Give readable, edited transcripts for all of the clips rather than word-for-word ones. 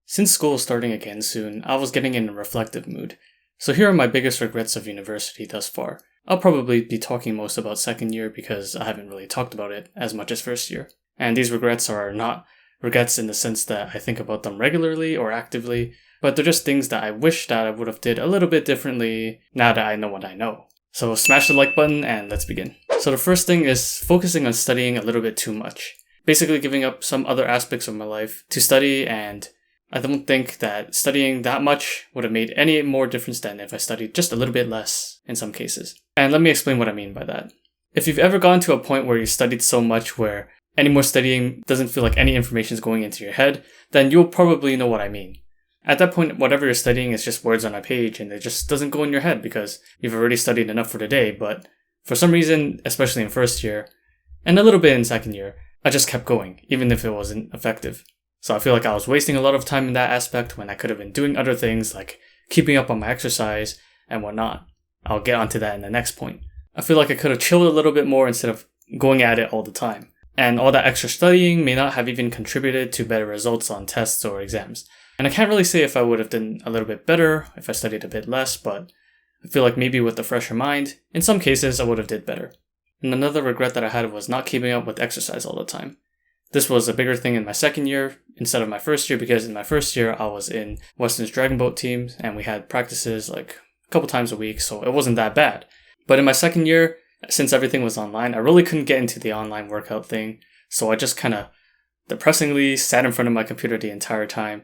Since school is starting again soon, I was getting in a reflective mood. So here are my biggest regrets of university thus far. I'll probably be talking most about second year because I haven't really talked about it as much as first year. And these regrets are not regrets in the sense that I think about them regularly or actively, but they're just things that I wish that I would have did a little bit differently now that I know what I know. So smash the like button and let's begin. So the first thing is focusing on studying a little bit too much. Basically giving up some other aspects of my life to study, and I don't think that studying that much would have made any more difference than if I studied just a little bit less in some cases. And let me explain what I mean by that. If you've ever gotten to a point where you studied so much where any more studying doesn't feel like any information is going into your head, then you'll probably know what I mean. At that point, whatever you're studying is just words on a page and it just doesn't go in your head because you've already studied enough for the day, but for some reason, especially in first year, and a little bit in second year, I just kept going, even if it wasn't effective. So I feel like I was wasting a lot of time in that aspect when I could have been doing other things like keeping up on my exercise and whatnot. I'll get onto that in the next point. I feel like I could have chilled a little bit more instead of going at it all the time. And all that extra studying may not have even contributed to better results on tests or exams. And I can't really say if I would have done a little bit better if I studied a bit less, but I feel like maybe with a fresher mind, in some cases I would have did better. And another regret that I had was not keeping up with exercise all the time. This was a bigger thing in my second year instead of my first year because in my first year I was in Weston's Dragon Boat team and we had practices like a couple times a week, so it wasn't that bad. But in my second year, since everything was online, I really couldn't get into the online workout thing, so I just kind of depressingly sat in front of my computer the entire time,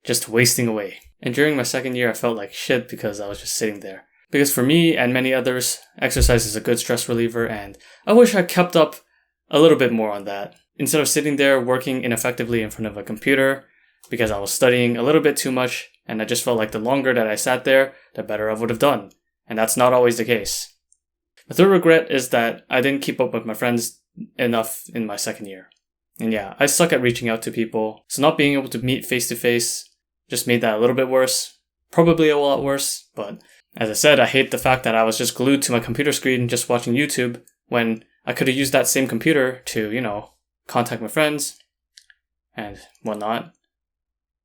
just wasting away. And during my second year, I felt like shit because I was just sitting there. Because for me and many others, exercise is a good stress reliever, and I wish I kept up a little bit more on that. Instead of sitting there working ineffectively in front of a computer, because I was studying a little bit too much, and I just felt like the longer that I sat there, the better I would have done. And that's not always the case. The third regret is that I didn't keep up with my friends enough in my second year. And yeah, I suck at reaching out to people, so not being able to meet face to face just made that a little bit worse. Probably a lot worse, but as I said, I hate the fact that I was just glued to my computer screen just watching YouTube when I could have used that same computer to, contact my friends and whatnot.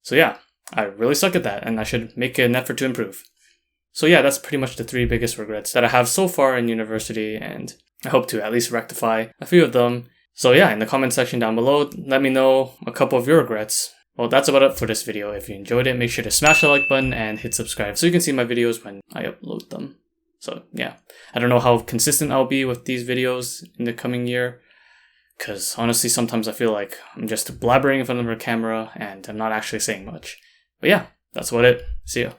So yeah, I really suck at that and I should make an effort to improve. So yeah, that's pretty much the three biggest regrets that I have so far in university, and I hope to at least rectify a few of them. So yeah, in the comment section down below, let me know a couple of your regrets. Well, that's about it for this video. If you enjoyed it, make sure to smash the like button and hit subscribe so you can see my videos when I upload them. So yeah, I don't know how consistent I'll be with these videos in the coming year, because honestly, sometimes I feel like I'm just blabbering in front of a camera and I'm not actually saying much. But yeah, that's about it. See ya.